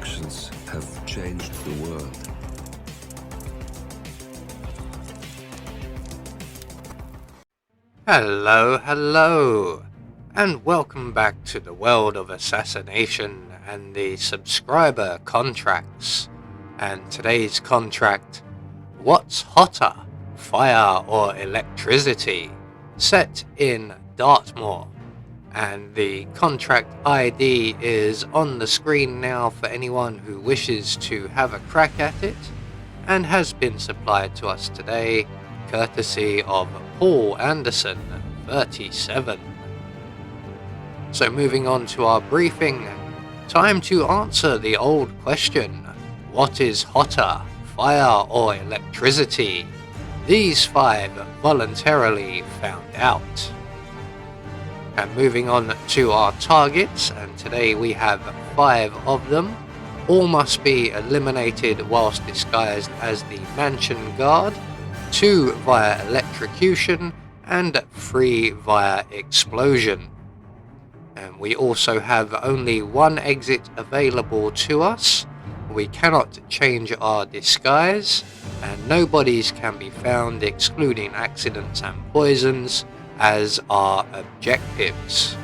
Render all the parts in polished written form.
actions have changed the world. Hello, and welcome back to the world of assassination and the subscriber contracts. And today's contract, what's hotter, fire or electricity? Set in Dartmoor. And the contract ID is on the screen now for anyone who wishes to have a crack at it, and has been supplied to us today courtesy of Paul Anderson, 37. So moving on to our briefing, time to answer the old question, what is hotter, fire or electricity? These 5 voluntarily found out. And moving on to our targets, and today we have 5 of them. All must be eliminated whilst disguised as the mansion guard, 2 via electrocution, and 3 via explosion. And we also have only 1 exit available to us. We cannot change our disguise, and no bodies can be found excluding accidents and poisons as our objectives.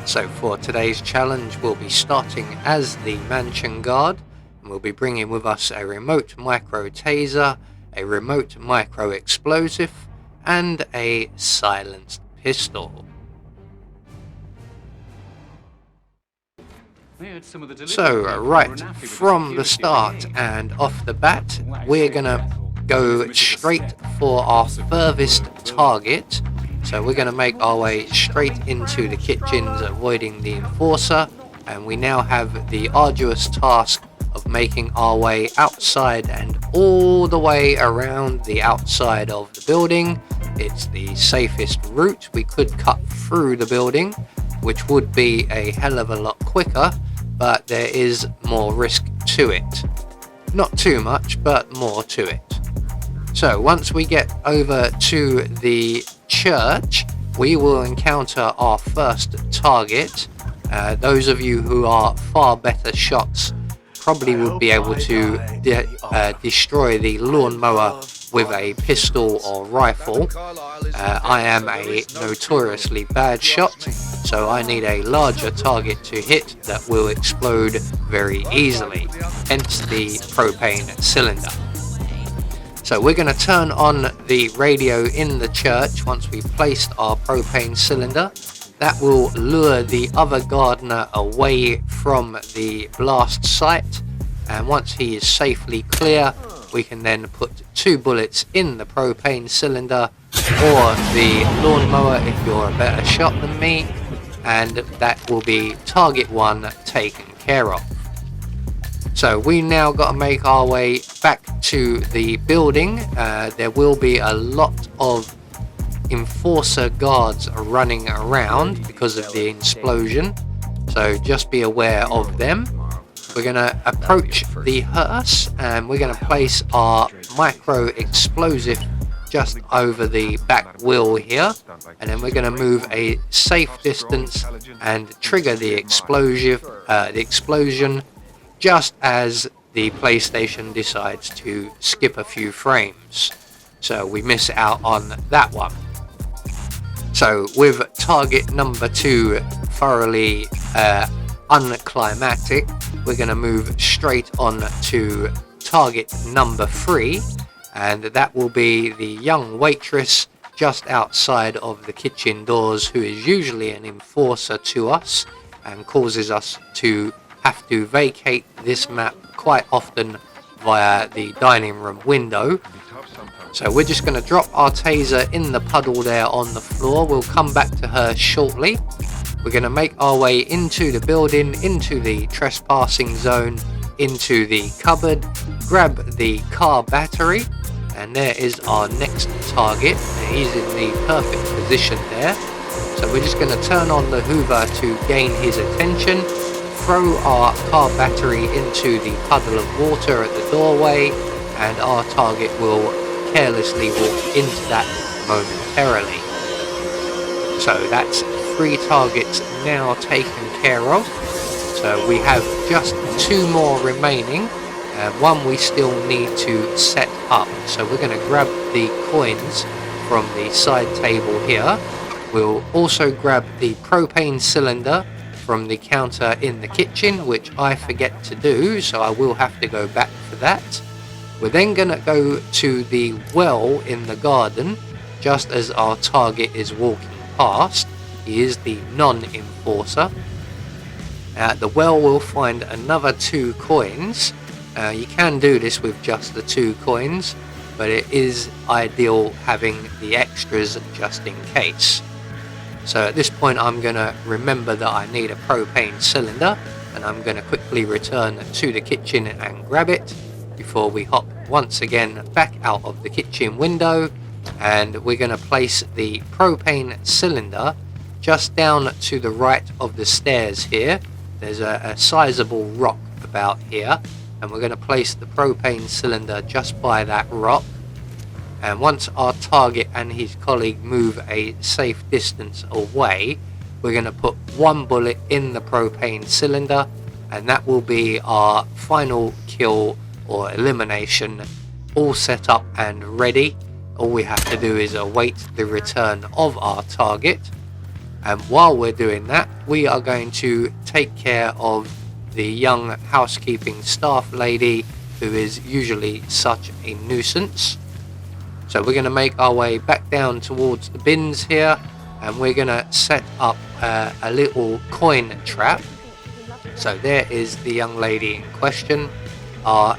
So for today's challenge, we'll be starting as the mansion guard, and we'll be bringing with us a remote micro taser, a remote micro explosive, and a silenced pistol. So right from the start and off the bat, we're gonna go straight for our furthest target. So we're going to make our way straight into the kitchens, avoiding the enforcer, and we now have the arduous task of making our way outside and all the way around the outside of the building. It's the safest route. We could cut through the building, which would be a hell of a lot quicker, but there is more risk to it. Not too much, but more to it. So once we get over to the church, we will encounter our first target. Those of you who are far better shots probably would be able to destroy the lawnmower with a pistol or rifle. I am a notoriously bad shot, so I need a larger target to hit that will explode very easily, hence the propane cylinder. So we're going to turn on the radio in the church once we've placed our propane cylinder. That will lure the other gardener away from the blast site, and once he is safely clear, we can then put 2 bullets in the propane cylinder or the lawnmower if you're a better shot than me, and that will be target 1 taken care of. So we now got to make our way back to the building. There will be a lot of enforcer guards running around because of the explosion, so just be aware of them. We're going to approach the hearse, and we're going to place our micro explosive just over the back wheel here, and then we're going to move a safe distance and trigger the explosion just as the PlayStation decides to skip a few frames, so we miss out on that one. So with target number 2 thoroughly unclimactic, we're going to move straight on to target number 3, and that will be the young waitress just outside of the kitchen doors, who is usually an enforcer to us and causes us to have to vacate this map quite often via the dining room window. So we're just going to drop our taser in the puddle there on the floor. We'll come back to her shortly. We're going to make our way into the building, into the trespassing zone, into the cupboard, grab the car battery, and there is our next target. He's in the perfect position there. So we're just going to turn on the Hoover to gain his attention, throw our car battery into the puddle of water at the doorway, and our target will carelessly walk into that momentarily. So that's 3 targets now taken care of. So we have just 2 more remaining, and one we still need to set up. So we're going to grab the coins from the side table here. We'll also grab the propane cylinder from the counter in the kitchen, which I forget to do, so I will have to go back for that. We're then going to go to the well in the garden, just as our target is walking past. He is the non-enforcer. At the well we'll find another 2 coins. You can do this with just the 2 coins, but it is ideal having the extras just in case. So at this point I'm going to remember that I need a propane cylinder, and I'm going to quickly return to the kitchen and grab it before we hop once again back out of the kitchen window, and we're going to place the propane cylinder just down to the right of the stairs here. There's a sizable rock about here, and we're going to place the propane cylinder just by that rock. And once our target and his colleague move a safe distance away, we're going to put 1 bullet in the propane cylinder, and that will be our final kill or elimination, all set up and ready. All we have to do is await the return of our target. And while we're doing that, we are going to take care of the young housekeeping staff lady who is usually such a nuisance. So we're going to make our way back down towards the bins here, and we're going to set up a little coin trap. So there is the young lady in question. Our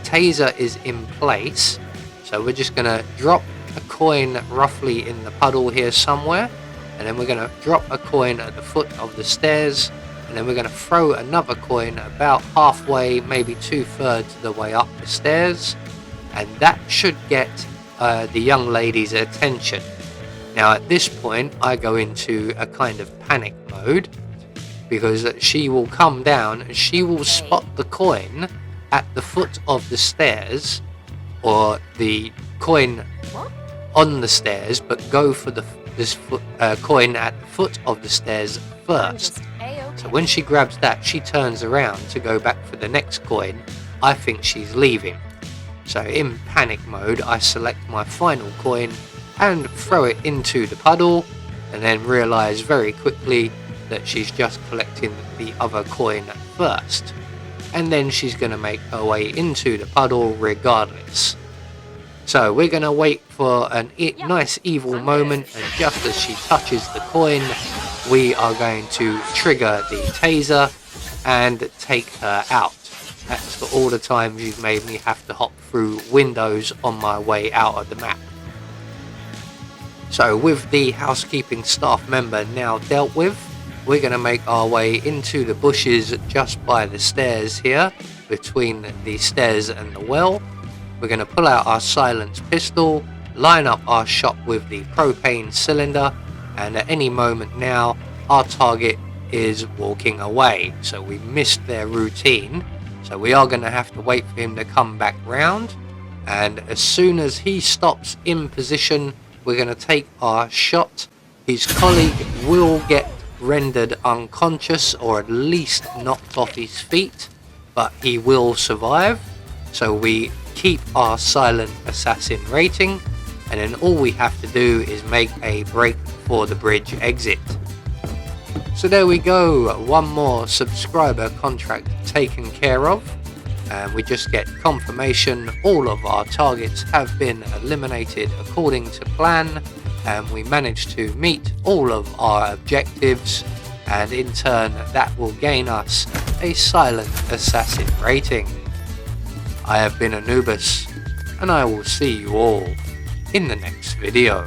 taser is in place, so we're just going to drop a coin roughly in the puddle here somewhere, and then we're going to drop a coin at the foot of the stairs, and then we're going to throw another coin about halfway, maybe 2/3 of the way up the stairs, and that should get the young lady's attention. Now at this point I go into a kind of panic mode, because she will come down and she will spot the coin at the foot of the stairs, or the coin on the stairs, but go for this coin at the foot of the stairs first. So when she grabs that, she turns around to go back for the next coin. I think she's leaving. So in panic mode, I select my final coin and throw it into the puddle, and then realise very quickly that she's just collecting the other coin first. And then she's going to make her way into the puddle regardless. So we're going to wait for a nice evil moment, and just as she touches the coin, we are going to trigger the taser and take her out. That's for all the times you've made me have to hop through windows on my way out of the map. So with the housekeeping staff member now dealt with, we're going to make our way into the bushes just by the stairs here, between the stairs and the well. We're going to pull out our silenced pistol, line up our shot with the propane cylinder, and at any moment now our target is walking away. So we missed their routine, so we are going to have to wait for him to come back round, and as soon as he stops in position, we're going to take our shot. His colleague will get rendered unconscious, or at least knocked off his feet, but he will survive. So we keep our silent assassin rating, and then all we have to do is make a break for the bridge exit. So there we go, 1 more subscriber contract taken care of, and we just get confirmation all of our targets have been eliminated according to plan, and we managed to meet all of our objectives, and in turn that will gain us a silent assassin rating. I have been Anubis, and I will see you all in the next video.